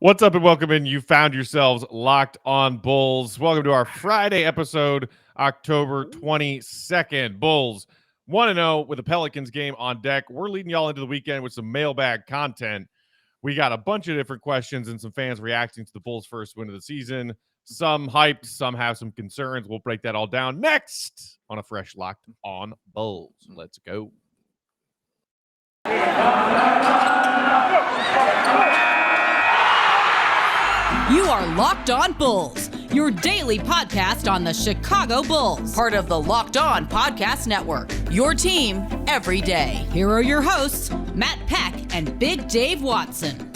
What's up and welcome in. You found yourselves locked on Bulls. Welcome to our Friday episode, October 22nd. Bulls 1-0 with the Pelicans game on deck. We're leading y'all into the weekend with some mailbag content. We got a bunch of different questions and some fans reacting to the Bulls' first win of the season. Some hyped, some have some concerns. We'll break that all down next on a fresh Locked on Bulls. Let's go. You are Locked On Bulls, your daily podcast on the Chicago Bulls, part of the Locked On Podcast Network, your team every day. Here are your hosts, Matt Peck and Big Dave Watson.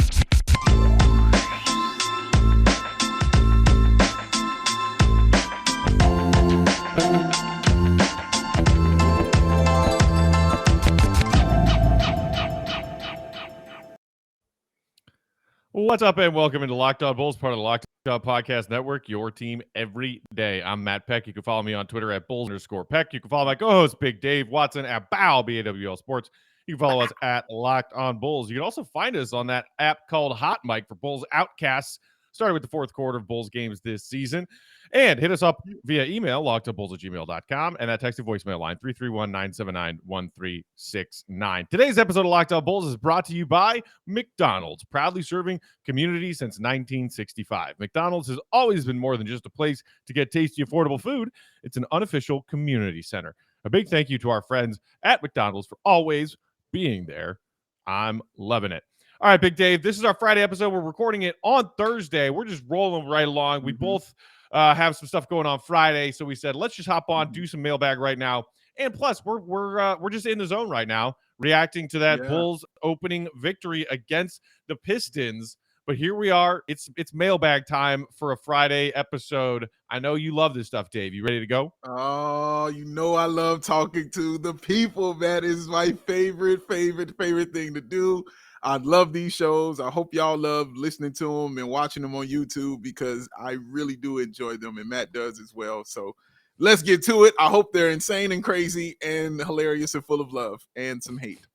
What's up and welcome into Locked On Bulls, part of the Locked On Podcast Network, your team every day. I'm Matt Peck. You can follow me on Twitter at Bulls_Peck. You can follow my co-host Big Dave Watson at BAWL Sports. You can follow us at Locked On Bulls. You can also find us on that app called Hot Mic for Bulls Outcasts, starting with the fourth quarter of Bulls games this season. And hit us up via email, lockedonbulls@gmail.com, and that text and voicemail line, 331-979-1369. Today's episode of Locked On Bulls is brought to you by McDonald's, proudly serving community since 1965. McDonald's has always been more than just a place to get tasty, affordable food. It's an unofficial community center. A big thank you to our friends at McDonald's for always being there. I'm loving it. All right, Big Dave, this is our Friday episode. We're recording it on Thursday. We're just rolling right along. We both have some stuff going on Friday, so we said let's just hop on, do some mailbag right now. And plus, we're just in the zone right now, reacting to that Bulls opening victory against the Pistons. But here we are. It's mailbag time for a Friday episode. I know you love this stuff, Dave. You ready to go? Oh, you know I love talking to the people. That is my favorite thing to do. I love these shows. I hope y'all love listening to them and watching them on YouTube because I really do enjoy them, and Matt does as well. So let's get to it. I hope they're insane and crazy and hilarious and full of love and some hate.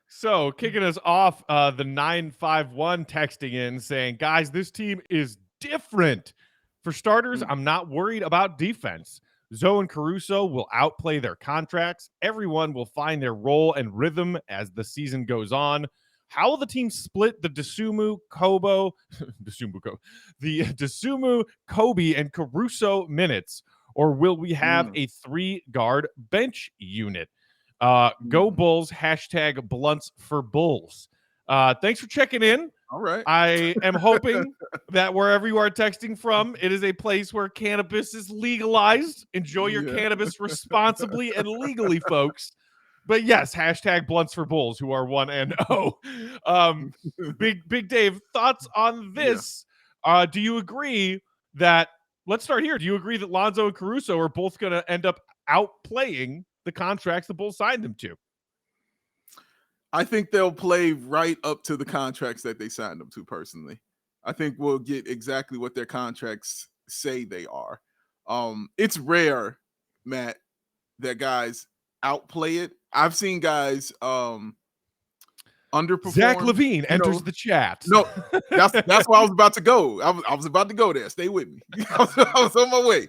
So kicking us off, the 951 texting in saying, guys, this team is different. For starters, I'm not worried about defense. Zoe and Caruso will outplay their contracts. Everyone will find their role and rhythm as the season goes on. How will the team split the Dosunmu, Kobe, and Caruso minutes? Or will we have a 3-guard bench unit? Go Bulls, hashtag blunts for Bulls. Thanks for checking in. All right. I am hoping that wherever you are texting from, it is a place where cannabis is legalized. Enjoy your cannabis responsibly and legally, folks. But yes, hashtag blunts for Bulls, who are 1-0. Big Dave, thoughts on this? Do you agree that, let's start here. Do you agree that Lonzo and Caruso are both going to end up outplaying the contracts the Bulls signed them to? I think they'll play right up to the contracts that they signed them to, personally. I think we'll get exactly what their contracts say they are. It's rare, Matt, that guys outplay it. I've seen guys underperform. Zach LaVine enters the chat. No, that's where I was about to go. I was about to go there. Stay with me. I was on my way.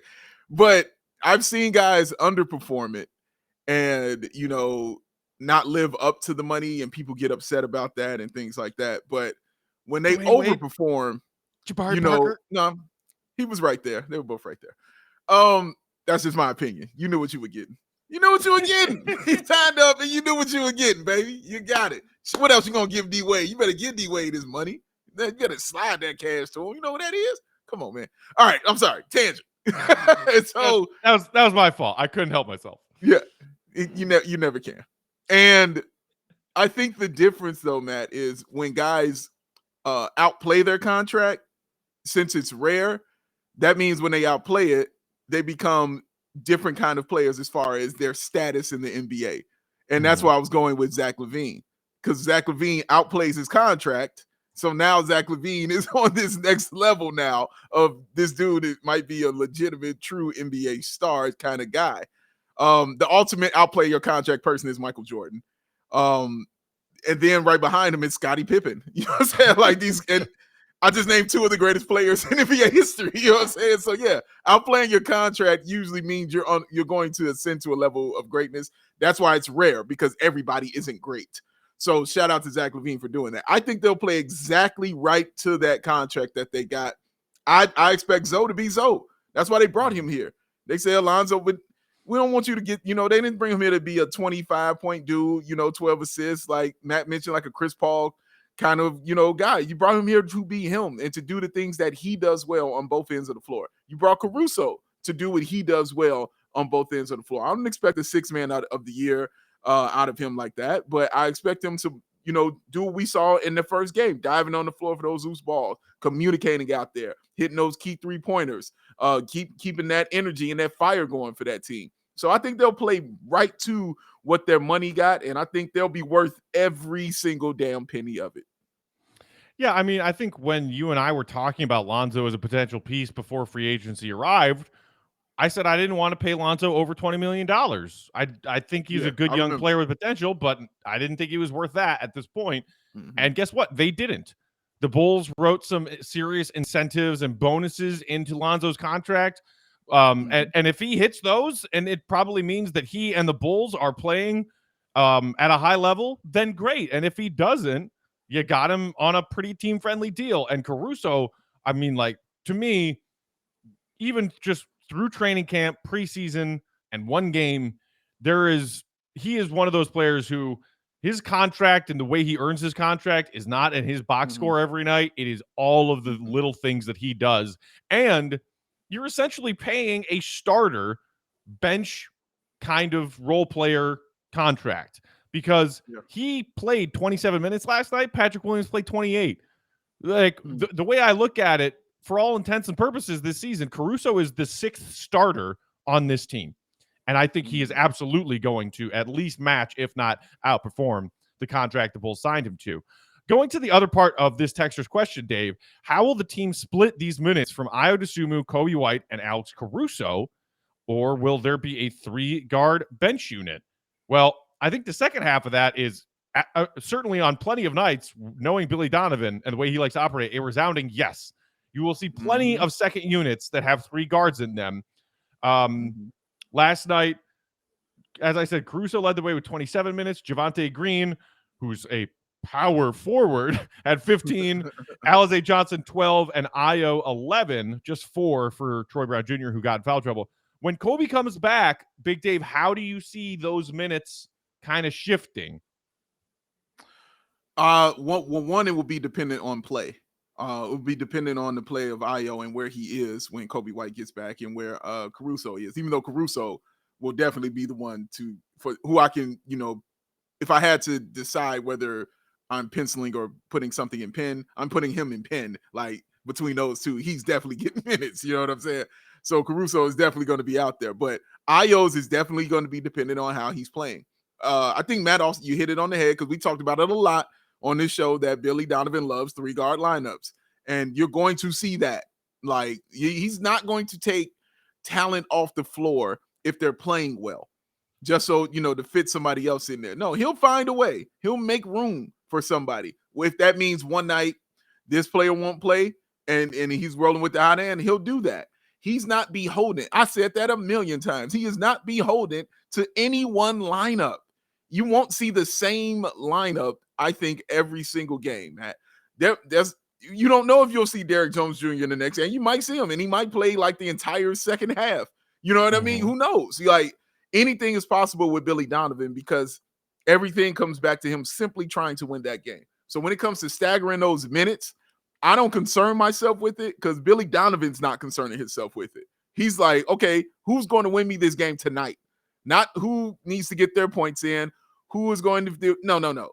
But I've seen guys underperform it and, not live up to the money, and people get upset about that and things like that. But when they overperform, Jabari Parker? No, he was right there. They were both right there. That's just my opinion. You knew what you were getting. You knew what you were getting. He signed up and you knew what you were getting, baby. You got it. What else you gonna give D-Wade? You better give D-Wade his money. You better slide that cash to him. You know what that is? Come on, man. All right, I'm sorry. Tangent. So that was my fault. I couldn't help myself. Yeah, you never can. And I think the difference, though, Matt, is when guys outplay their contract, since it's rare, that means when they outplay it, they become different kind of players as far as their status in the NBA. And that's why I was going with Zach LaVine, because Zach LaVine outplays his contract. So now Zach LaVine is on this next level now of this dude that might be a legitimate, true NBA star kind of guy. The ultimate outplay your contract person is Michael Jordan. and then right behind him is Scottie Pippen. You know what I'm saying? Like these, and I just named two of the greatest players in NBA history. You know what I'm saying? So yeah, outplaying your contract usually means you're going to ascend to a level of greatness. That's why it's rare, because everybody isn't great. So shout out to Zach LaVine for doing that. I think they'll play exactly right to that contract that they got. I expect Zoe to be Zoe. That's why they brought him here. They say, Alonzo, but we don't want you to get, they didn't bring him here to be a 25-point dude, 12 assists, like Matt mentioned, like a Chris Paul kind of, guy. You brought him here to be him and to do the things that he does well on both ends of the floor. You brought Caruso to do what he does well on both ends of the floor. I don't expect a 6 man out of the year out of him like that, but I expect him to, do what we saw in the first game, diving on the floor for those loose balls, communicating out there, hitting those key 3-pointers, keeping that energy and that fire going for that team. So I think they'll play right to what their money got, and I think they'll be worth every single damn penny of it. Yeah, I mean, I think when you and I were talking about Lonzo as a potential piece before free agency arrived, I said I didn't want to pay Lonzo over $20 million. I think he's a good young player with potential, but I didn't think he was worth that at this point. Mm-hmm. And guess what? They didn't. The Bulls wrote some serious incentives and bonuses into Lonzo's contract. And if he hits those, and it probably means that he and the Bulls are playing at a high level, then great. And if he doesn't, you got him on a pretty team-friendly deal. And Caruso, I mean, like, to me, even just through training camp, preseason, and one game, he is one of those players who his contract and the way he earns his contract is not in his box score every night. It is all of the little things that he does. And you're essentially paying a starter bench kind of role player contract because he played 27 minutes last night. Patrick Williams played 28. Like the way I look at it, for all intents and purposes this season, Caruso is the 6th starter on this team. And I think he is absolutely going to at least match, if not outperform, the contract the Bulls signed him to. Going to the other part of this texter's question, Dave, how will the team split these minutes from Ayo Dosunmu, Kobe White, and Alex Caruso, or will there be a 3-guard bench unit? Well, I think the second half of that is certainly on plenty of nights, knowing Billy Donovan and the way he likes to operate, a resounding yes. You will see plenty of second units that have 3 guards in them. Last night, as I said, Caruso led the way with 27 minutes. Javonte Green, who's a power forward, had 15. Alize Johnson, 12. And Ayo, 11. Just 4 for Troy Brown Jr., who got in foul trouble. When Kobe comes back, Big Dave, how do you see those minutes kind of shifting? One, it will be dependent on play. It will be dependent on the play of Ayo and where he is when Kobe White gets back and where Caruso is, even though Caruso will definitely be the one for who I can, if I had to decide whether I'm penciling or putting something in pen, I'm putting him in pen. Like between those two, he's definitely getting minutes. You know what I'm saying? So Caruso is definitely going to be out there, but Ayo's is definitely going to be dependent on how he's playing. I think, Matt, also you hit it on the head because we talked about it a lot on this show that Billy Donovan loves 3-guard lineups. And you're going to see that. Like, he's not going to take talent off the floor if they're playing well, just so, to fit somebody else in there. No, he'll find a way. He'll make room for somebody. If that means one night this player won't play and he's rolling with the hot end, he'll do that. He's not beholden. I said that a million times. He is not beholden to any one lineup. You won't see the same lineup, I think, every single game. You don't know if you'll see Derrick Jones Jr. in the next game. You might see him, and he might play like the entire second half. You know what I mean? Who knows? Like, anything is possible with Billy Donovan because everything comes back to him simply trying to win that game. So when it comes to staggering those minutes, I don't concern myself with it because Billy Donovan's not concerning himself with it. He's like, okay, who's going to win me this game tonight? Not who needs to get their points in, who is going to do. No.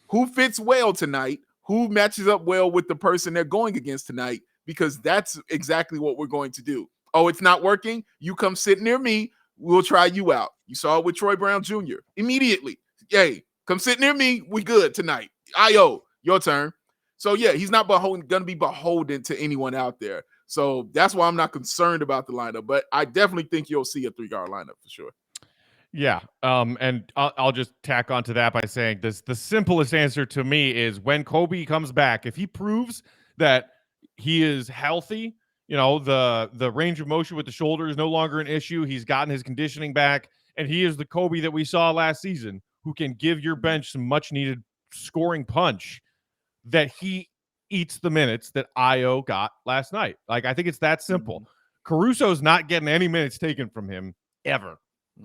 Who fits well tonight? Who matches up well with the person they're going against tonight? Because that's exactly what we're going to do. Oh, it's not working? You come sit near me. We'll try you out. You saw it with Troy Brown Jr. Immediately. Hey, come sit near me. We good tonight. Ayo, your turn. So, yeah, he's not going to be beholden to anyone out there. So that's why I'm not concerned about the lineup. But I definitely think you'll see a 3-guard lineup for sure. Yeah. And I'll just tack onto that by saying this: the simplest answer to me is when Kobe comes back, if he proves that he is healthy, the range of motion with the shoulder is no longer an issue. He's gotten his conditioning back, and he is the Kobe that we saw last season, who can give your bench some much needed scoring punch. That he eats the minutes that Io got last night. Like, I think it's that simple. Caruso's not getting any minutes taken from him ever.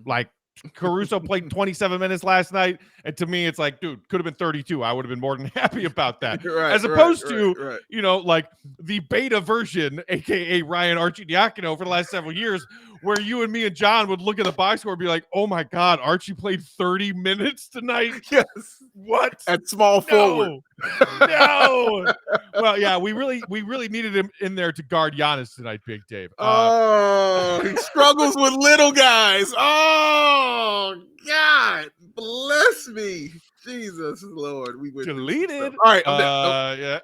Like, Caruso played 27 minutes last night, and to me, it's like, dude, could have been 32. I would have been more than happy about that. As opposed to, like the beta version, aka Ryan Arcidiacono, for the last several years, where you and me and John would look at the box score and be like, "Oh my God, Archie played 30 minutes tonight." Yes. What? At small forward. No. Well, yeah, we really needed him in there to guard Giannis tonight, Big Dave. He struggles with little guys. Oh, God. Bless me. Jesus Lord. We went deleted. All right. Yeah.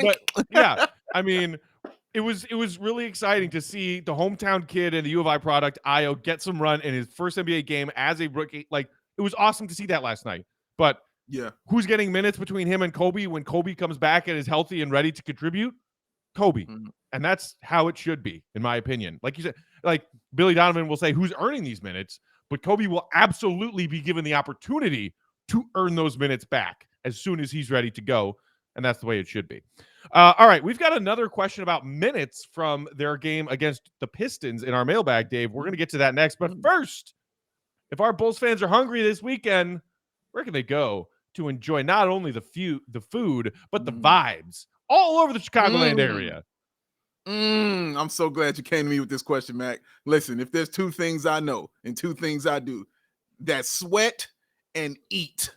But yeah, I mean, it was really exciting to see the hometown kid and the U of I product, Io, get some run in his first NBA game as a rookie. Like, it was awesome to see that last night. But yeah, who's getting minutes between him and Kobe when Kobe comes back and is healthy and ready to contribute? Kobe. And that's how it should be, in my opinion. Like you said, like Billy Donovan will say, who's earning these minutes? But Kobe will absolutely be given the opportunity to earn those minutes back as soon as he's ready to go. And that's the way it should be. All right, we've got another question about minutes from their game against the Pistons in our mailbag, Dave. We're going to get to that next. But first, if our Bulls fans are hungry this weekend, where can they go to enjoy not only the food, but the vibes all over the Chicagoland area? I'm so glad you came to me with this question, Mac. Listen, if there's two things I know and two things I do, that's sweat and eat.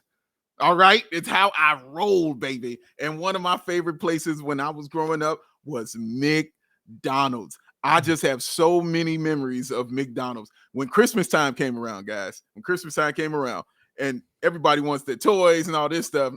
All right? It's how I roll, baby. And one of my favorite places when I was growing up was McDonald's. I just have so many memories of McDonald's. When Christmas time came around, guys, and everybody wants their toys and all this stuff,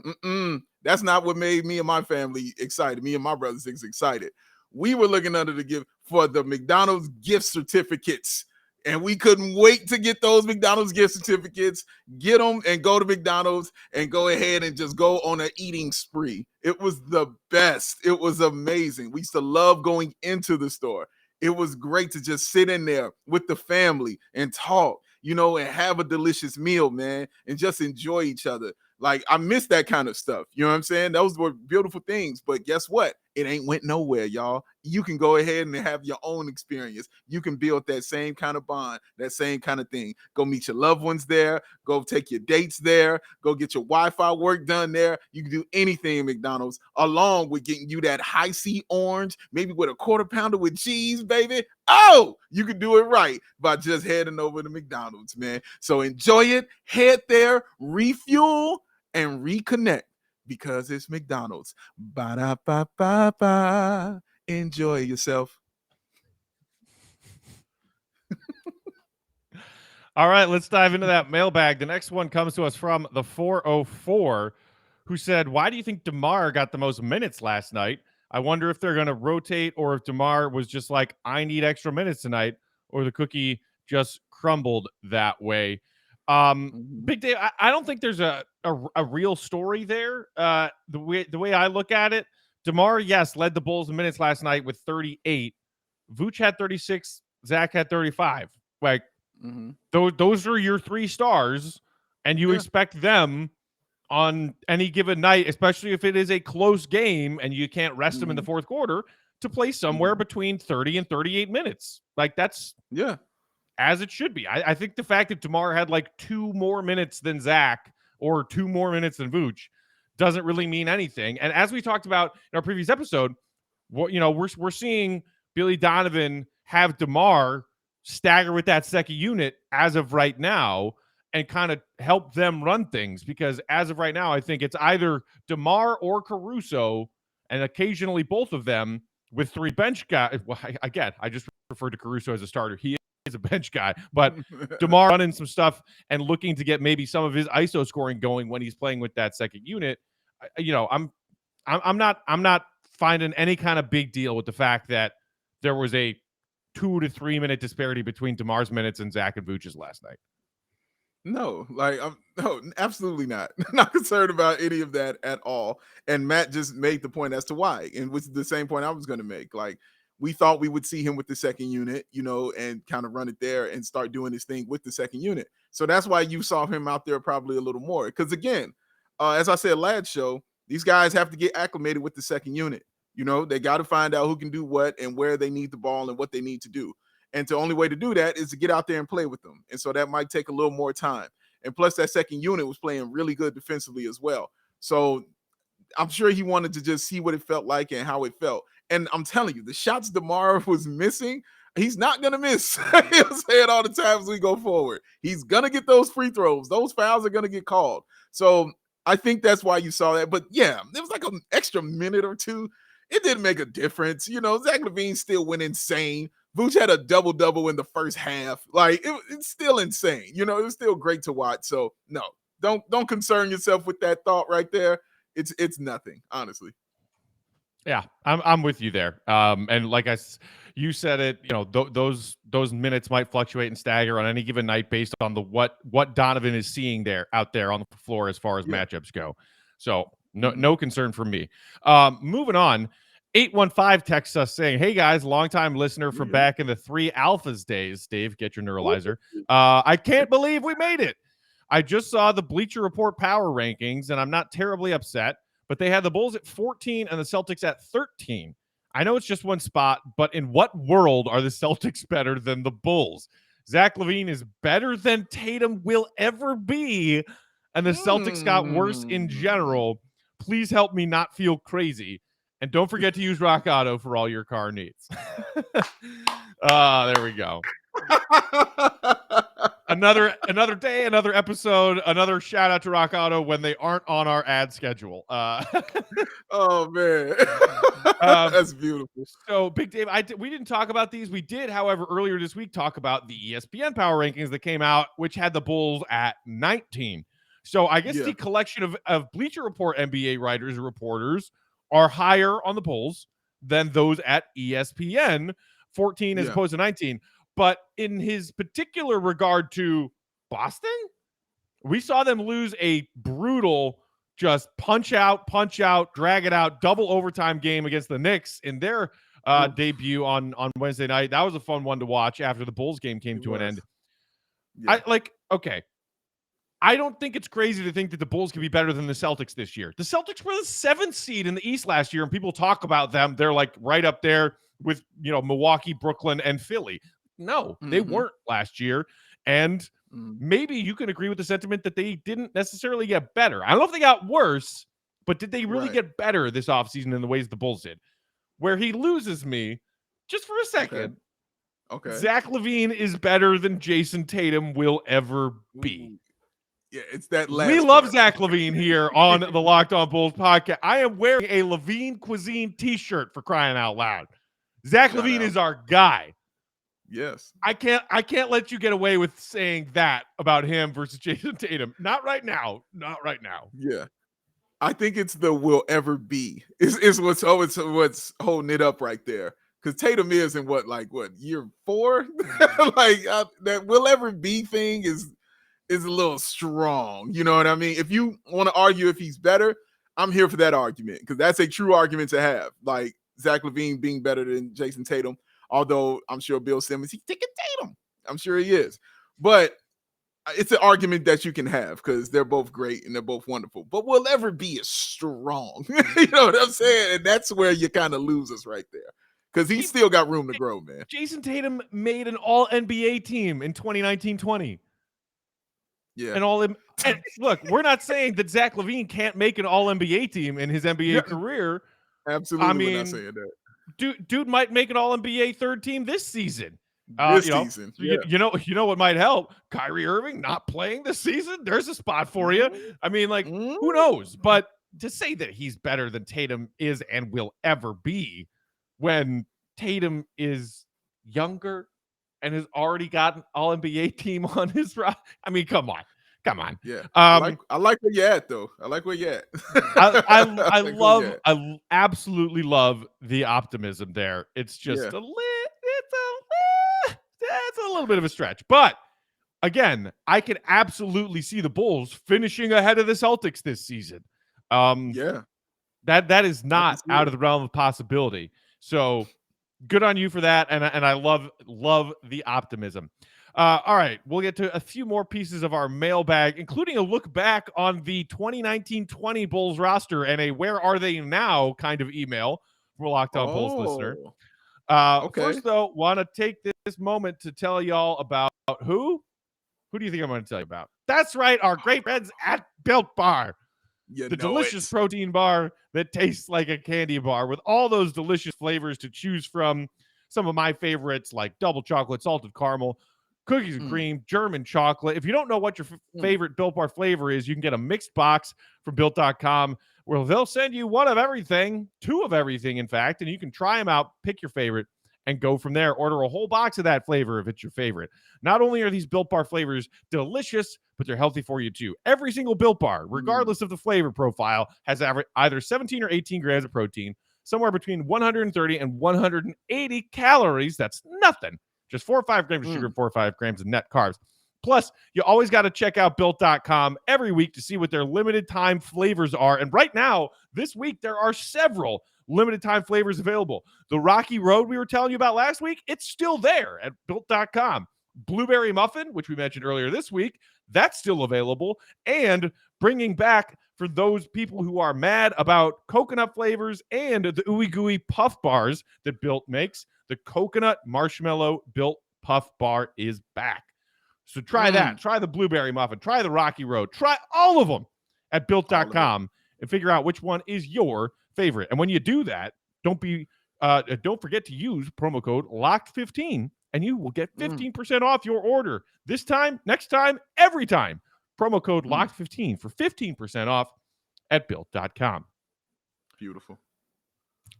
that's not what made me and my family excited. Me and my brothers excited. We were looking under the gift for the McDonald's gift certificates. And we couldn't wait to get those McDonald's gift certificates, get them and go to McDonald's and go ahead and just go on an eating spree. It was the best. It was amazing. We used to love going into the store. It was great to just sit in there with the family and talk, and have a delicious meal, man, and just enjoy each other. Like, I miss that kind of stuff. You know what I'm saying? Those were beautiful things. But guess what? It ain't went nowhere, y'all. You can go ahead and have your own experience. You can build that same kind of bond, that same kind of thing. Go meet your loved ones there. Go take your dates there. Go get your Wi-Fi work done there. You can do anything at McDonald's, along with getting you that high C orange, maybe with a quarter pounder with cheese, baby. Oh, you can do it right by just heading over to McDonald's, man. So enjoy it. Head there, refuel, and reconnect. Because it's McDonald's. Ba-da-ba-ba-ba. Enjoy yourself. All right, let's dive into that mailbag. The next one comes to us from the 404, who said, why do you think DeMar got the most minutes last night? I wonder if they're going to rotate or if DeMar was just like, I need extra minutes tonight, or the cookie just crumbled that way. Big Dave, I don't think there's a real story there. The way I look at it, DeMar, yes, led the Bulls in minutes last night with 38. Vooch had 36. Zach had 35. Like, those are your three stars, and you expect them on any given night, especially if it is a close game and you can't rest them in the fourth quarter, to play somewhere between 30 and 38 minutes. Like, that's as it should be. I think the fact that DeMar had like 2 more minutes than Zach or 2 more minutes than Vooch doesn't really mean anything. And as we talked about in our previous episode, we're seeing Billy Donovan have DeMar stagger with that second unit as of right now and kind of help them run things, because as of right now, I think it's either DeMar or Caruso, and occasionally both of them with 3 bench guys. Well, I just referred to Caruso as a starter. He is a bench guy, but DeMar running some stuff and looking to get maybe some of his ISO scoring going when he's playing with that second unit. I'm not finding any kind of big deal with the fact that there was a 2 to 3 minute disparity between DeMar's minutes and Zach and Vooch's last night. No, like no, absolutely not. Not concerned about any of that at all. And Matt just made the point as to why, and which is the same point I was going to make. Like we thought we would see him with the second unit, and kind of run it there and start doing his thing with the second unit. So that's why you saw him out there probably a little more. Because again, as I said last show, these guys have to get acclimated with the second unit. They got to find out who can do what and where they need the ball and what they need to do. And the only way to do that is to get out there and play with them. And so that might take a little more time. And plus, that second unit was playing really good defensively as well. So I'm sure he wanted to just see what it felt like and how it felt. And I'm telling you, the shots DeMar was missing, he's not going to miss. He'll say it all the time as we go forward. He's going to get those free throws. Those fouls are going to get called. So I think that's why you saw that. But yeah, it was like an extra minute or two. It didn't make a difference. Zach LaVine still went insane. Vooch had a double-double in the first half. Like it's still insane. It was still great to watch. So no, don't concern yourself with that thought right there. It's nothing, honestly. Yeah, I'm with you there. And like you said it, those minutes might fluctuate and stagger on any given night based on what Donovan is seeing out there on the floor as far as matchups go. So no concern from me. Moving on. 815 texts us saying, "Hey guys, longtime listener from back in the 3 Alphas days. Dave, get your neuralizer. I can't believe we made it. I just saw the Bleacher Report power rankings, and I'm not terribly upset, but they had the Bulls at 14 and the Celtics at 13. I know it's just one spot, but in what world are the Celtics better than the Bulls? Zach LaVine is better than Tatum will ever be, and the Celtics got worse in general. Please help me not feel crazy. And don't forget to use Rock Auto for all your car needs." There we go. Another day, another episode, another shout out to Rock Auto when they aren't on our ad schedule. Oh man, that's beautiful. So Big Dave, we didn't talk about these. We did, however, earlier this week talk about the ESPN power rankings that came out, which had the Bulls at 19. So I guess the collection of Bleacher Report NBA writers and reporters are higher on the Bulls than those at ESPN, 14 as opposed to 19. But in his particular regard to Boston, we saw them lose a brutal just punch out, drag it out, double overtime game against the Knicks in their debut on Wednesday night. That was a fun one to watch after the Bulls game came to an end. Yeah. I don't think it's crazy to think that the Bulls can be better than the Celtics this year. The Celtics were the 7th seed in the East last year, and people talk about them. They're like right up there with, Milwaukee, Brooklyn, and Philly. No, they weren't last year. And maybe you can agree with the sentiment that they didn't necessarily get better. I don't know if they got worse, but did they really get better this offseason in the ways the Bulls did? Where he loses me, just for a second, okay. Zach LaVine is better than Jayson Tatum will ever be. Yeah, it's that last We love Zach LaVine here on the Locked On Bulls podcast. I am wearing a LaVine Cuisine t-shirt, for crying out loud. Zach LaVine is our guy. Yes. I can't let you get away with saying that about him versus Jayson Tatum. Not right now. Yeah. I think it's the will ever be is what's holding it up right there. Because Tatum is in year 4? That will ever be thing is a little strong. You know what I mean? If you want to argue if he's better, I'm here for that argument because that's a true argument to have. Like Zach LaVine being better than Jayson Tatum, although I'm sure Bill Simmons, he's taking Tatum. I'm sure he is. But it's an argument that you can have because they're both great and they're both wonderful. But will ever be as strong. You know what I'm saying? And that's where you kind of lose us right there. Because he's still got room to grow, man. Jayson Tatum made an all-NBA team in 2019-20. Yeah. And look, we're not saying that Zach LaVine can't make an all-NBA team in his NBA career. Absolutely, we're not saying that. Dude might make an all-NBA third team this season. Season. Yeah. You know what might help? Kyrie Irving not playing this season. There's a spot for you. I mean, who knows? But to say that he's better than Tatum is and will ever be when Tatum is younger and has already got an all-NBA team on his roster. I mean, come on. Yeah. I like where you're at, though. I like where you're at. I absolutely love the optimism there. It's just it's a little bit of a stretch. But again, I could absolutely see the Bulls finishing ahead of the Celtics this season. Yeah, That is I can not see out it. of the realm of possibility. So good on you for that, and I love the optimism. All right, we'll get to a few more pieces of our mailbag, including a look back on the 2019-20 Bulls roster and a "Where are they now?" kind of email from a Locked On Bulls listener. Oh, okay. First, though, want to take this moment to tell y'all about who? Who do you think I'm going to tell you about? That's right, our great friends at Built Bar, You the know delicious it. protein bar that tastes like a candy bar with all those delicious flavors to choose from. Some of my favorites like double chocolate, salted caramel, cookies and Mm, cream, German chocolate. If you don't know what your mm, favorite Built Bar flavor is, you can get a mixed box from Built.com where they'll send you one of everything, two of everything, in fact, and you can try them out, pick your favorite, and go from there. Order a whole box of that flavor if it's your favorite. Not only are these Built Bar flavors delicious, but they're healthy for you too. Every single Built Bar, mm, regardless of the flavor profile, has either 17 or 18 grams of protein, somewhere between 130 and 180 calories. That's nothing. Just 4 or 5 grams of sugar, mm. 4 or 5 grams of net carbs. Plus, you always got to check out Built.com every week to see what their limited time flavors are. And right now, this week, there are several limited time flavors available. The Rocky Road we were telling you about last week, it's still there at Built.com. Blueberry Muffin, which we mentioned earlier this week, that's still available. And bringing back, for those people who are mad about coconut flavors and the Ooey Gooey Puff Bars that Built makes, the Coconut Marshmallow Built Puff Bar is back. So try that. Try the Blueberry Muffin. Try the Rocky Road. Try all of them at All of it. Built.com and figure out which one is your favorite. And when you do that, don't forget to use promo code LOCKED15 and you will get 15% off your order. This time, next time, every time. Promo code LOCKED15 for 15% off at Built.com. Beautiful.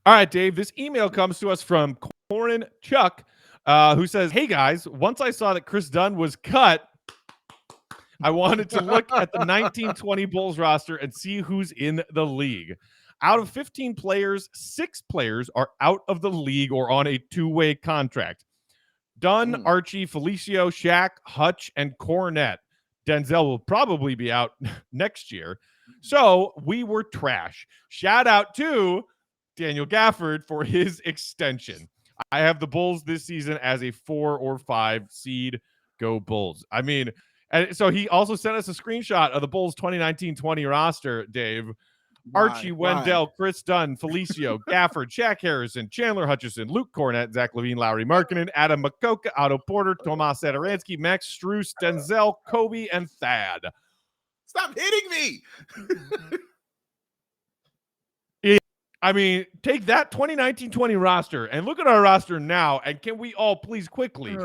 All right, Dave, this email comes to us from Corin Chuck, who says, "Hey, guys, once I saw that Chris Dunn was cut, I wanted to look at the 1920 Bulls roster and see who's in the league. Out of 15 players, 6 players are out of the league or on a two-way contract. Dunn, Archie, Felicio, Shaq, Hutch, and Cornette. Denzel will probably be out next year. So we were trash. Shout out to Daniel Gafford for his extension. I have the Bulls this season as a 4 or 5 seed. Go Bulls." I mean, and so he also sent us a screenshot of the Bulls 2019-20 roster, Dave. Archie, Wendell, Chris Dunn, Felicio, Gafford, Shaq Harrison, Chandler Hutchison, Luke Cornette, Zach LaVine, Lowry Markkinen, Adam Makoka, Otto Porter, Tomas Sadaransky, Max Strus, Denzel, Kobe, and Thad. Stop hitting me. I mean, take that 2019-20 roster and look at our roster now, and can we all please quickly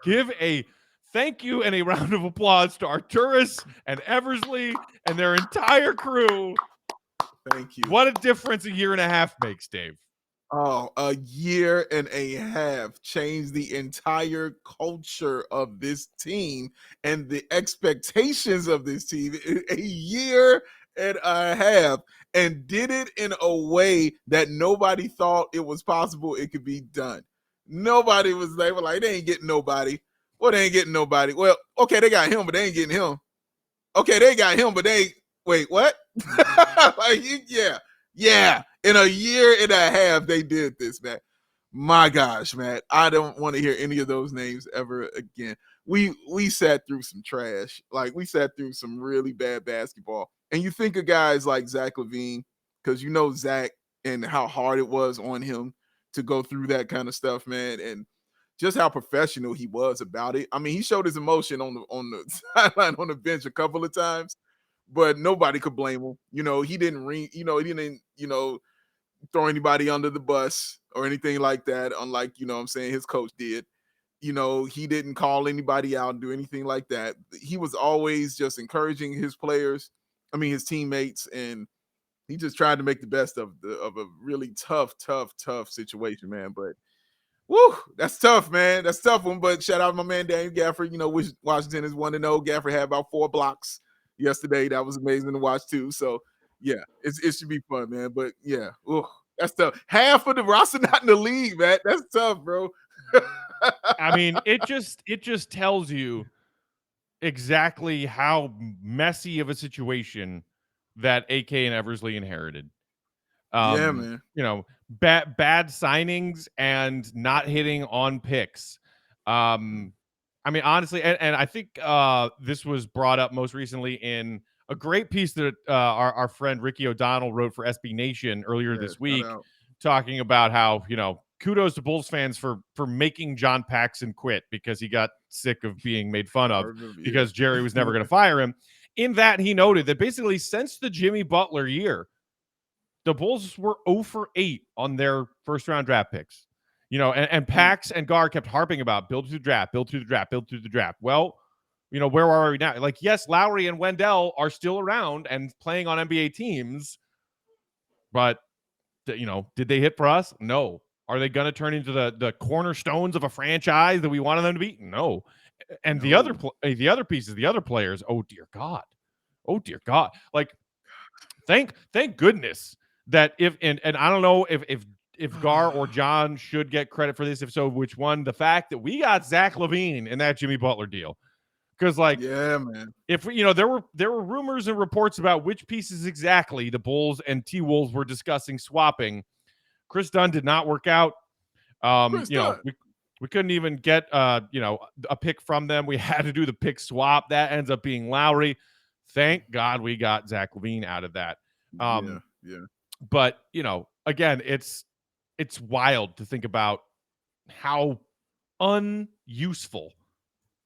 give a thank you and a round of applause to Arturas and Eversley and their entire crew. Thank you. What a difference a year and a half makes, Dave. Oh, a year and a half changed the entire culture of this team and the expectations of this team. A year and a half, and did it in a way that nobody thought it was possible it could be done. Nobody was, they were like, they ain't getting nobody. Well, they ain't getting nobody. Well, okay, they got him, but they ain't getting him. Okay, they got him, but they wait, what? Like, yeah. In a year and a half, they did this, man. My gosh, man. I don't want to hear any of those names ever again. We sat through some trash. Like, we sat through some really bad basketball. And you think of guys like Zach LaVine, because you know Zach and how hard it was on him to go through that kind of stuff, man. And just how professional he was about it. I mean, he showed his emotion on the sideline on the bench a couple of times, but nobody could blame him. You know, he didn't throw anybody under the bus or anything like that, unlike, you know what I'm saying, his coach did. You know, he didn't call anybody out and do anything like that. He was always just encouraging his teammates, and he just tried to make the best of a really tough situation, man. But woo, that's tough, man. That's a tough one. But shout out to my man Daniel Gafford. You know, Washington is 1-0. Gafford had about 4 blocks yesterday. That was amazing to watch too. So yeah, it should be fun, man. But yeah, that's tough. Half of the roster not in the league, man. That's tough, bro. I mean, it just tells you exactly how messy of a situation that AK and Eversley inherited. Yeah, man. Bad signings and not hitting on picks. I mean, honestly, and I think this was brought up most recently in a great piece that our friend Ricky O'Donnell wrote for SB Nation earlier Yeah, this shout week, out. talking about how, kudos to Bulls fans for making John Paxson quit because he got sick of being made fun I of remember, yeah. because Jerry was never going to fire him. In that, he noted that basically since the Jimmy Butler year, the Bulls were 0 for 8 on their first round draft picks. And Pax and Gar kept harping about build through the draft, build through the draft, build through the draft. Well, where are we now? Like, yes, Lowry and Wendell are still around and playing on NBA teams, but did they hit for us? No. Are they going to turn into the cornerstones of a franchise that we wanted them to be? No. And the other pieces, the other players, oh dear God. Like, thank goodness that and I don't know if Gar or John should get credit for this. If so, which one? The fact that we got Zach LaVine in that Jimmy Butler deal. Because, like, yeah, man. If there were rumors and reports about which pieces exactly the Bulls and T-Wolves were discussing swapping. Chris Dunn did not work out. We couldn't even get a pick from them. We had to do the pick swap. That ends up being Lowry. Thank God we got Zach LaVine out of that. Yeah. But again, it's wild to think about how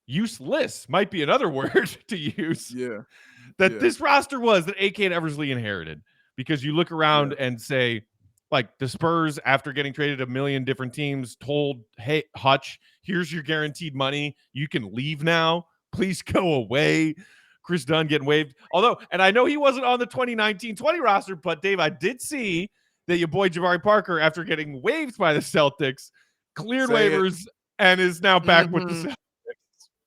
useless might be another word to use. Yeah. This roster was that AK and Eversley inherited, because you look around and say, like, the Spurs, after getting traded a million different teams, told, hey, Hutch, here's your guaranteed money. You can leave now. Please go away. Chris Dunn getting waived. Although, and I know he wasn't on the 2019-20 roster, but Dave, I did see that your boy Jabari Parker, after getting waived by the Celtics, cleared waivers and is now back with the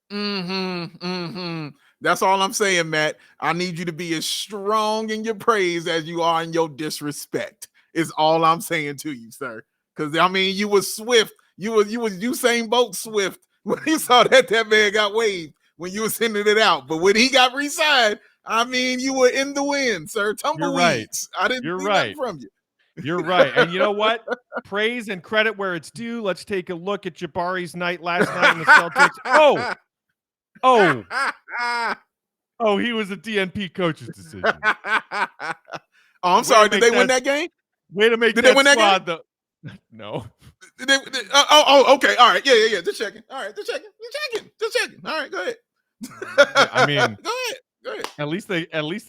Celtics. That's all I'm saying, Matt. I need you to be as strong in your praise as you are in your disrespect. Is all I'm saying to you, sir. Because I mean, you was swift. You was Usain Bolt swift when you saw that man got waived when you were sending it out. But when he got re-signed, I mean, you were in the wind, sir. Tumbleweeds. Right. I didn't see nothing from you. You're right. And you know what? Praise and credit where it's due. Let's take a look at Jabari's night last night in the Celtics. Oh, he was a DNP coach's decision. I'm sorry. Did they win that game? Way to make Did that they win that squad, game? No. Okay. All right. Yeah. Just checking. All right. Just checking. All right. Go ahead. I mean, go ahead. At least they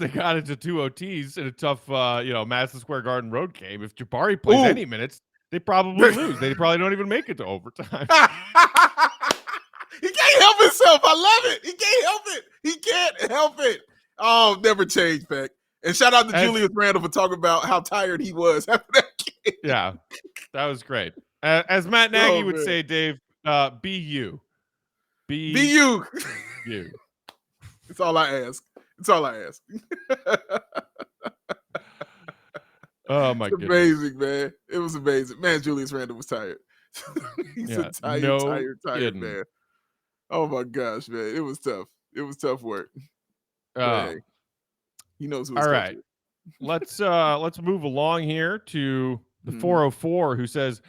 got into 2 OTs in a tough, Madison Square Garden road game. If Jabari plays any minutes, they probably lose. They probably don't even make it to overtime. He can't help himself. I love it. He can't help it. Oh, never change, Beck. And shout out to Julius Randle for talking about how tired he was after that game. Yeah, that was great. As Matt Nagy would say, Dave, be you. Be you. You. It's all I ask. Oh, my goodness. Amazing, man. It was amazing. Man, Julius Randle was tired. He's a tired man. Oh, my gosh, man. It was tough. It was tough work. Hey, he knows who his all right. Let's move along here to the 404, who says,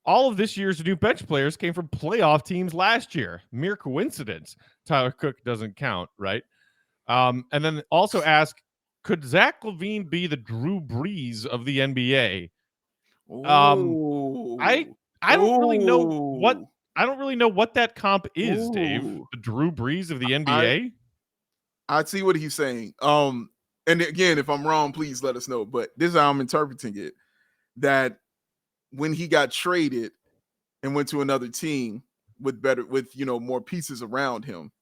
all of this year's new bench players came from playoff teams last year. Mere coincidence. Tyler Cook doesn't count, right? And then also ask, could Zach LaVine be the Drew Brees of the NBA? I don't really know what that comp is, Dave. The Drew Brees of the NBA? I see what he's saying. And again, if I'm wrong, please let us know. But this is how I'm interpreting it: that when he got traded and went to another team with more pieces around him,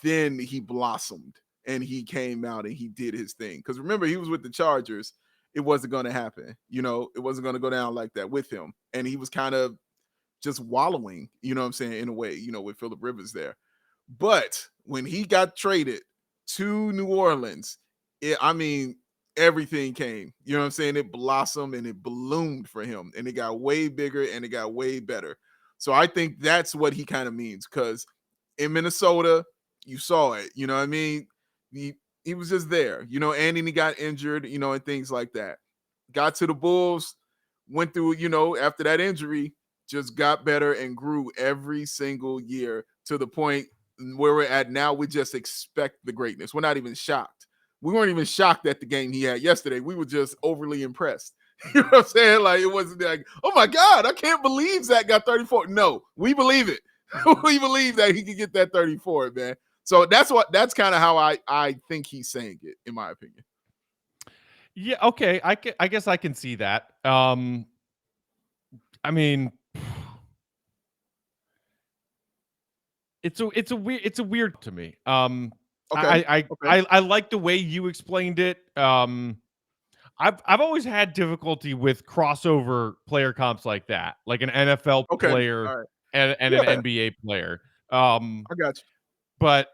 then he blossomed and he came out and he did his thing. Because remember, he was with the Chargers. It wasn't going to happen. It wasn't going to go down like that with him. And he was kind of just wallowing, in a way, with Phillip Rivers there. But when he got traded to New Orleans, everything came. It blossomed and it bloomed for him, and it got way bigger and it got way better. So I think that's what he kind of means, because in Minnesota, You saw it. You know what I mean? He was just there, and then he got injured, and things like that. Got to the Bulls, went through, after that injury, just got better and grew every single year to the point where we're at now. We just expect the greatness. We're not even shocked. We weren't even shocked at the game he had yesterday. We were just overly impressed. You know what I'm saying? Like, it wasn't like, oh my God, I can't believe Zach got 34. No, we believe it. We believe that he could get that 34, man. So that's kind of how I think he's saying it, in my opinion. Yeah, okay. I guess I can see that. I mean, it's a weird to me. Okay. I like the way you explained it. I've always had difficulty with crossover player comps like that, like an NFL player all right. and an NBA player. I got you. But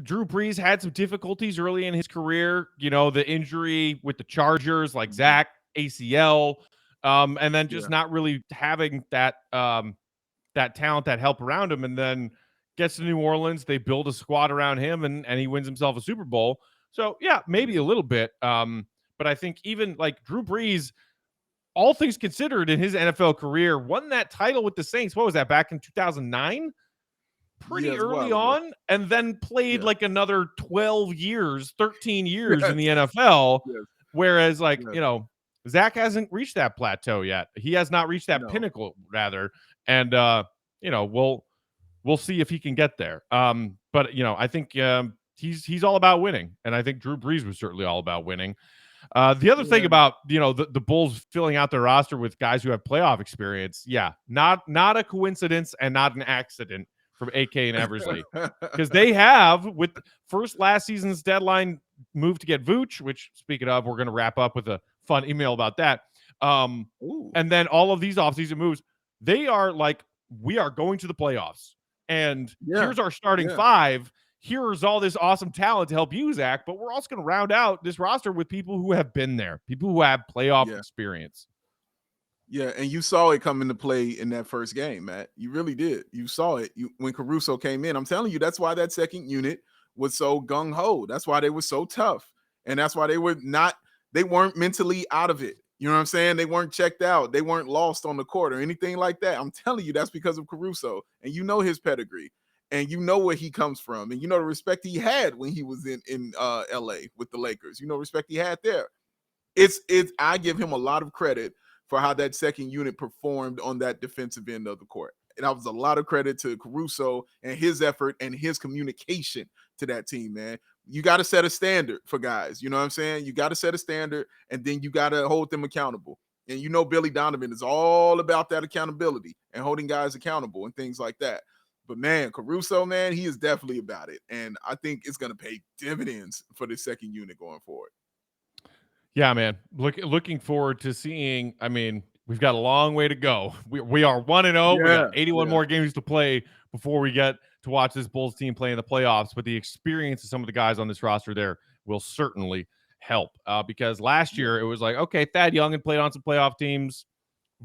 Drew Brees had some difficulties early in his career. The injury with the Chargers, like Zach, ACL, and then just not really having that that talent, that help around him. And then gets to New Orleans, they build a squad around him, and he wins himself a Super Bowl. So yeah, maybe a little bit. But I think even like Drew Brees, all things considered, in his NFL career, won that title with the Saints. What was that, back in 2009? Pretty early on, and then played like another 12 years, 13 years in the NFL. Whereas Zach hasn't reached that plateau yet. He has not reached that pinnacle, rather. And, we'll see if he can get there. But I think he's all about winning. And I think Drew Brees was certainly all about winning. The other thing about, the Bulls filling out their roster with guys who have playoff experience. Yeah. Not a coincidence and not an accident from AK and Eversley, because they have, with last season's deadline move to get Vooch, which, speaking of, we're going to wrap up with a fun email about that. And then all of these offseason moves, they are like, we are going to the playoffs, and here's our starting five. Here's all this awesome talent to help you, Zach, but we're also going to round out this roster with people who have been there, people who have playoff experience. Yeah, and you saw it come into play in that first game, Matt. You really did. You saw it when Caruso came in. I'm telling you, that's why that second unit was so gung-ho. That's why they were so tough. And that's why they weren't mentally out of it. You know what I'm saying? They weren't checked out. They weren't lost on the court or anything like that. I'm telling you, that's because of Caruso. And you know his pedigree. And you know where he comes from. And you know the respect he had when he was in LA with the Lakers. You know, respect he had there. I give him a lot of credit for how that second unit performed on that defensive end of the court. And that was a lot of credit to Caruso and his effort and his communication to that team, man. You got to set a standard for guys. You know what I'm saying? You got to set a standard, and then you got to hold them accountable. And Billy Donovan is all about that accountability and holding guys accountable and things like that. But, man, Caruso, man, he is definitely about it. And I think it's going to pay dividends for the second unit going forward. Yeah, man. Looking forward to seeing. I mean, we've got a long way to go. We are 1-0. We got 81 more games to play before we get to watch this Bulls team play in the playoffs. But the experience of some of the guys on this roster there will certainly help. Because last year it was like, okay, Thad Young had played on some playoff teams.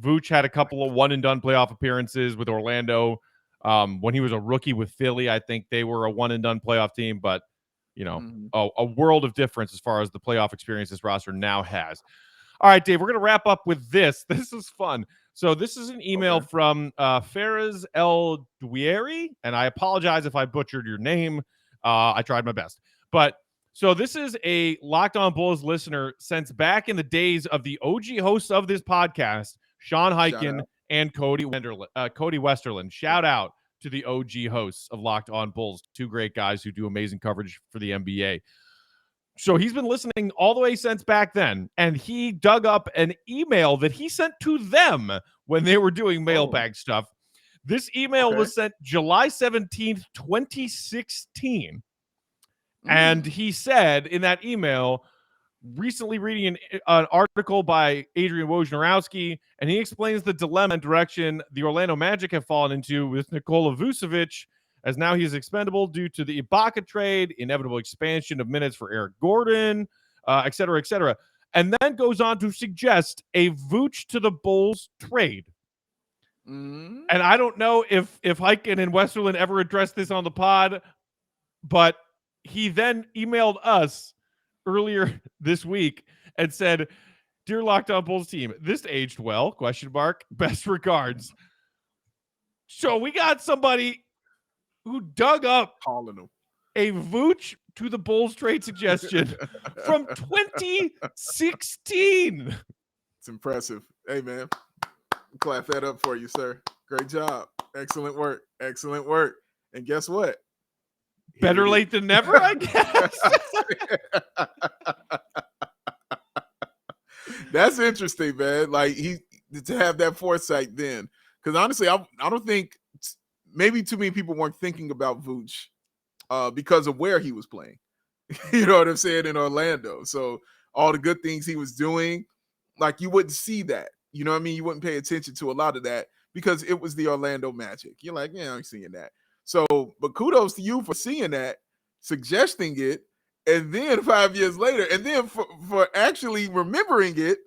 Vooch had a couple of one-and-done playoff appearances with Orlando. When he was a rookie with Philly, I think they were a one-and-done playoff team. But a world of difference as far as the playoff experience this roster now has. All right, Dave, we're going to wrap up with this. This is fun. So this is an email from Faraz El Douieri, and I apologize if I butchered your name. I tried my best. But so this is a Locked On Bulls listener since back in the days of the OG hosts of this podcast, Sean Highkin and Cody Westerland. Shout out to the OG hosts of Locked On Bulls, two great guys who do amazing coverage for the NBA. So he's been listening all the way since back then, and he dug up an email that he sent to them when they were doing mailbag stuff. This email was sent July 17th, 2016. And he said in that email, recently reading an article by Adrian Wojnarowski, and he explains the dilemma and direction the Orlando Magic have fallen into with Nikola Vucevic, as now he is expendable due to the Ibaka trade, inevitable expansion of minutes for Eric Gordon, et cetera, et cetera. And then goes on to suggest a Vooch to the Bulls trade. Mm-hmm. And I don't know if Hyken and Westerlund ever addressed this on the pod, but he then emailed us earlier this week and said, "Dear Locked On Bulls team, this aged well, ? Best regards." So we got somebody who dug up Calling them. a Vooch to the Bulls trade suggestion from 2016. It's impressive. Hey, man. Clap that up for you, sir. Great job. Excellent work. Excellent work. And guess what? Better late than never, I guess. That's interesting, man. Like, he to have that foresight then. Because honestly, I don't think maybe too many people weren't thinking about Vooch because of where he was playing. You know what I'm saying? In Orlando. So all the good things he was doing, like, you wouldn't see that. You know what I mean? You wouldn't pay attention to a lot of that because it was the Orlando Magic. You're like, yeah, I'm seeing that. So, but kudos to you for seeing that, suggesting it, and then 5 years later, and then for actually remembering it,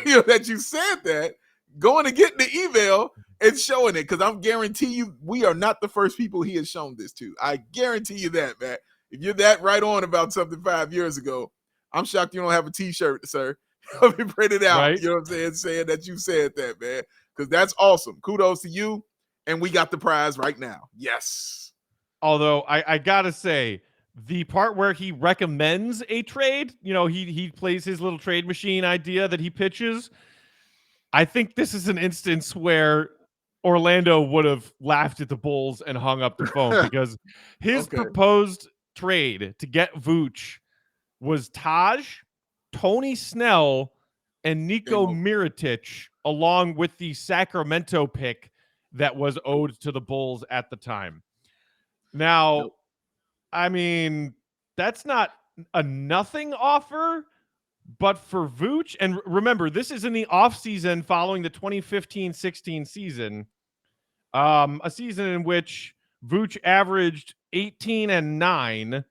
you know, that you said that, going and getting the email and showing it. Because I'm guarantee you, we are not the first people he has shown this to. I guarantee you that, man. If you're that right on about something 5 years ago, I'm shocked you don't have a T-shirt, sir. Let me print it out. Right? You know what I'm saying that you said that, man. Because that's awesome. Kudos to you. And we got the prize right now. Yes. Although I gotta say, the part where he recommends a trade, you know, he plays his little trade machine idea that he pitches. I think this is an instance where Orlando would have laughed at the Bulls and hung up the phone because his proposed trade to get Vooch was Taj, Tony Snell, and Nico Mirotic, along with the Sacramento pick that was owed to the Bulls at the time. Now, I mean, that's not a nothing offer, but for Vooch, and remember, this is in the offseason following the 2015-16 season, a season in which Vooch averaged 18 and 9.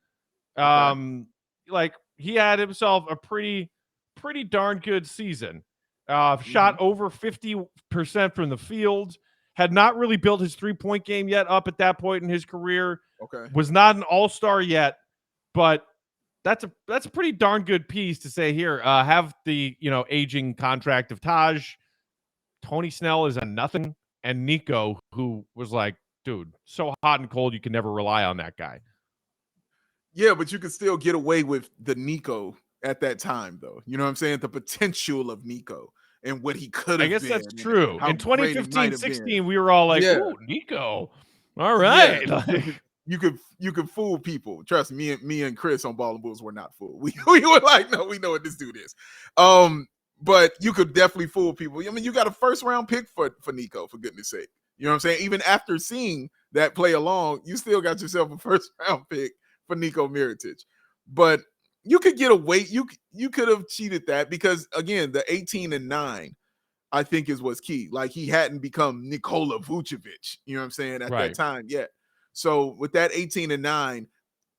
Like, he had himself a pretty darn good season. Shot over 50% from the field. Had not really built his three-point game yet up at that point in his career. Was not an all-star yet, but that's a pretty darn good piece to say here. Have the, you know, aging contract of Taj. Tony Snell is a nothing, and Nico, who was like, dude, so hot and cold you can never rely on that guy. Yeah, but you could still get away with the Nico at that time, though. You know what I'm saying? The potential of Nico and what he could have been. I guess that's true. In 2015-16, we were all like, yeah. "Ooh, Nico. All right." Yeah. You could fool people. Trust me, me and Chris on Ball and Bulls were not fooled. We were like, no, we know what this dude is. But you could definitely fool people. I mean, you got a first round pick for Nico, for goodness sake. You know what I'm saying? Even after seeing that play along, you still got yourself a first round pick for Nico Mirotic. But you could get away. You could have cheated that because, again, the 18 and 9, I think, is what's key. Like, he hadn't become Nikola Vucevic, you know what I'm saying, at that time yet. So with that 18 and 9,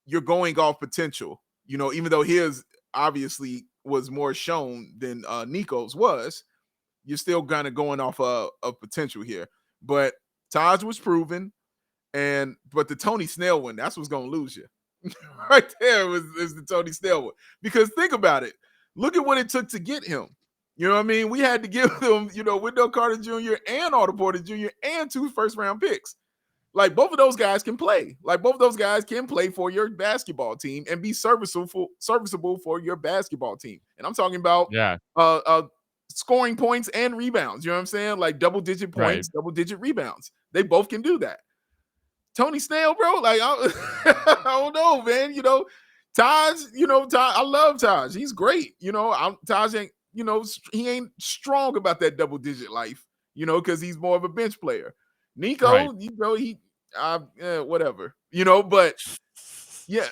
you're going off potential, you know, even though his obviously was more shown than Nico's was, you're still kind of going off of potential here. But Taj was proven, but the Tony Snell one, that's what's going to lose you. Right there is the Tony Snell one. Because think about it. Look at what it took to get him. You know what I mean? We had to give them, you know, Wendell Carter Jr. and Otto Porter Jr. and 2 first-round picks. Like, both of those guys can play. Like, both of those guys can play for your basketball team and be serviceable for your basketball team. And I'm talking about scoring points and rebounds. You know what I'm saying? Like, double-digit points, double-digit rebounds. They both can do that. Tony Snell, bro, like, I don't know, man. You know, Taj, I love Taj. He's great. You know, Taj ain't, you know, he ain't strong about that double-digit life, you know, because he's more of a bench player. Nico, you know, whatever, you know, but yeah,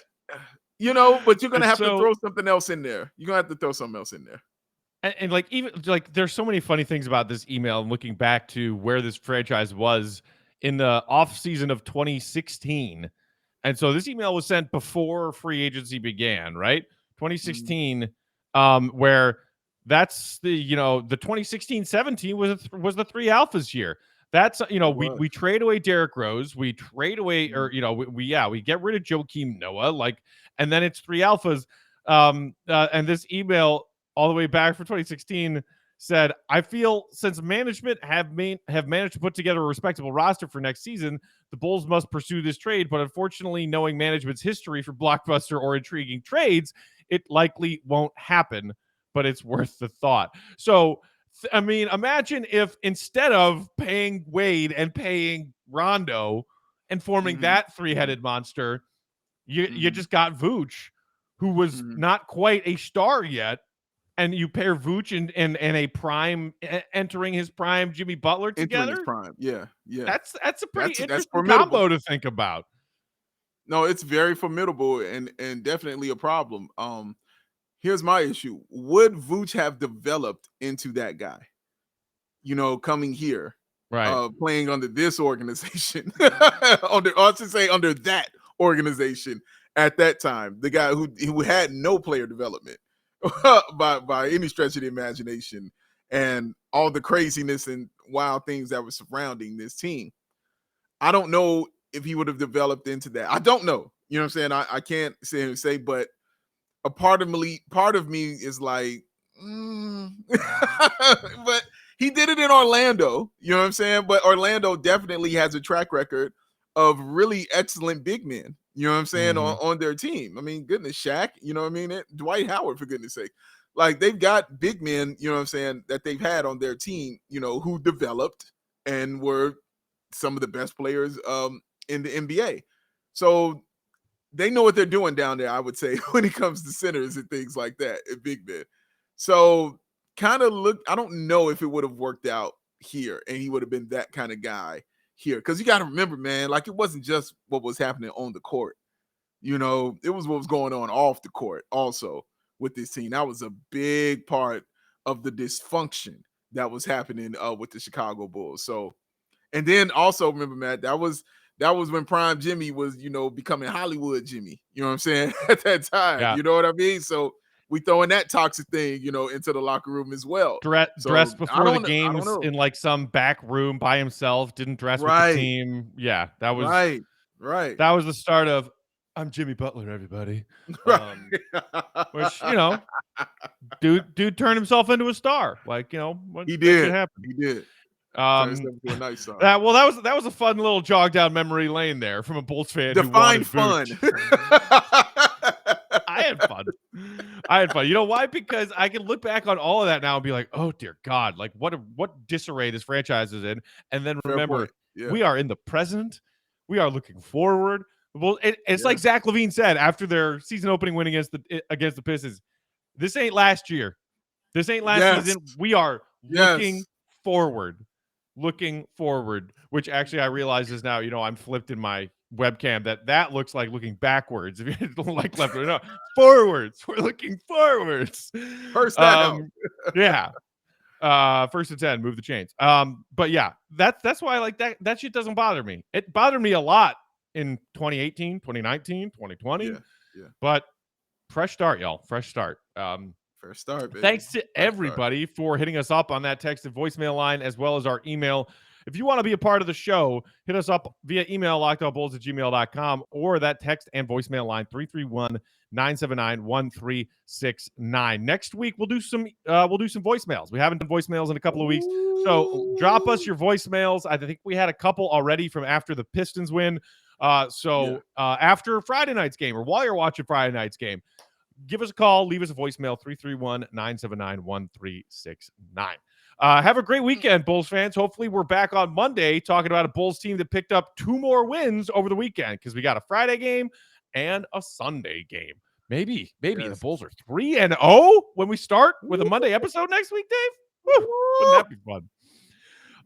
you know, but you're going to have to throw something else in there. You're going to have to throw something else in there. And like, even like, there's so many funny things about this email and looking back to where this franchise was in the off season of 2016. And so this email was sent before free agency began, right? 2016, where that's the, you know, the 2016-17 was the 3 alphas year. That's, we trade away Derrick Rose, we trade away, or we get rid of Joakim Noah, like, and then it's three alphas. And this email all the way back from 2016 said, I feel since management have managed to put together a respectable roster for next season, the Bulls must pursue this trade. But unfortunately, knowing management's history for blockbuster or intriguing trades, it likely won't happen, but it's worth the thought. So, I mean, imagine if instead of paying Wade and paying Rondo and forming that three-headed monster, you just got Vooch, who was not quite a star yet, and you pair Vooch and a prime entering his prime Jimmy Butler together. Entering his prime. Yeah. That's a pretty interesting formidable combo to think about. No, it's very formidable and definitely a problem. Here's my issue. Would Vooch have developed into that guy? Coming here, right? Playing under this organization, under that organization at that time, the guy who had no player development by any stretch of the imagination, and all the craziness and wild things that were surrounding this team. I don't know if he would have developed into that. I don't know. You know what I'm saying? I can't say, but a part of me is like, but he did it in Orlando. You know what I'm saying? But Orlando definitely has a track record of really excellent big men. You know what I'm saying? On their team. I mean, goodness, Shaq, you know what I mean? Dwight Howard, for goodness sake. Like, they've got big men, you know what I'm saying, that they've had on their team, who developed and were some of the best players in the NBA. So they know what they're doing down there, I would say, when it comes to centers and things like that, and big men. So I don't know if it would have worked out here and he would have been that kind of guy here. Because you got to remember, man, like, it wasn't just what was happening on the court. It was what was going on off the court also with this team. That was a big part of the dysfunction that was happening with the Chicago Bulls. So, and then also remember, Matt, that was when Prime Jimmy was, becoming Hollywood Jimmy. You know what I'm saying? At that time, Yeah. You know what I mean? So we throwing that toxic thing, into the locker room as well. Dressed before the games in like some back room by himself, didn't dress with the team. Yeah, that was right. That was the start of I'm Jimmy Butler, everybody. Right. Which, dude turned himself into a star. Like, he did. Happen. He did. That was a fun little jog down memory lane there from a Bulls fan. Define fun. I had fun. You know why? Because I can look back on all of that now and be like, oh dear God, like what disarray this franchise is in. And then remember, we are in the present. We are looking forward. Well, it's like Zach LaVine said after their season opening win against the Pistons. This ain't last year. This ain't last season. We are looking forward. Which actually I realize is now, I'm flipped in my webcam that looks like looking backwards. If you don't like left or no, forwards. We're looking forwards. First down. First and 10, move the chains. But yeah, that's why I like that shit doesn't bother me. It bothered me a lot in 2018, 2019, 2020. Yeah. But fresh start, y'all. Fresh start. First start, baby. Thanks to everybody for hitting us up on that text and voicemail line, as well as our email. If you want to be a part of the show, hit us up via email, lockedonbulls@gmail.com, or that text and voicemail line, 331-979-1369. Next week, we'll do some voicemails. We haven't done voicemails in a couple of weeks. So drop us your voicemails. I think we had a couple already from after the Pistons win. After Friday night's game, or while you're watching Friday night's game, give us a call, leave us a voicemail, 331-979-1369. Have a great weekend, Bulls fans. Hopefully we're back on Monday talking about a Bulls team that picked up 2 more wins over the weekend, because we got a Friday game and a Sunday game. Maybe the Bulls are 3-0 when we start with a Monday episode next week, Dave. Woo, wouldn't that be fun?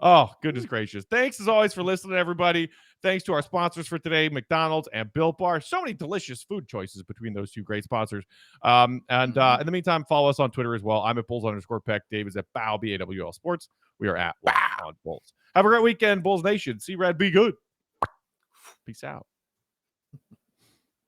Oh, goodness gracious. Thanks, as always, for listening, everybody. Thanks to our sponsors for today, McDonald's and Built Bar. So many delicious food choices between those two great sponsors. In the meantime, follow us on Twitter as well. I'm at Bulls_Peck. Dave is at BAW, BAWL Sports. We are at Wow on Bulls. Have a great weekend, Bulls Nation. See Red, be good. Peace out.